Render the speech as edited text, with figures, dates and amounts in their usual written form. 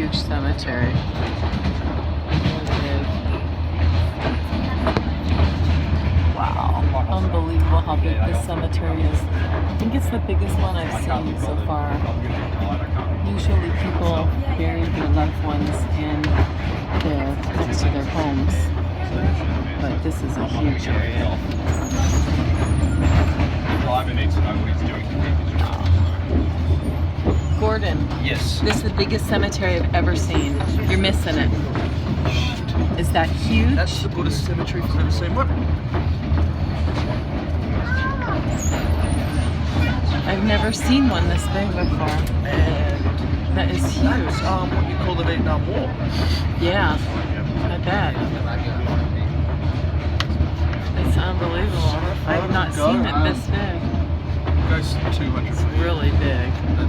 huge cemetery. Wow, unbelievable how big this cemetery is. I think it's the biggest one I've seen so far. Usually people bury their loved ones in next to their homes, but this is a huge area. Gordon. Yes. This is the biggest cemetery I've ever seen. You're missing it. Is that huge? That's the Buddhist cemetery if I've ever seen one. I've never seen one this big before. And That is huge. that's what you call the Vietnam War. Yeah, I bet. It's unbelievable. I've not seen it this big. It goes 200 It's really big.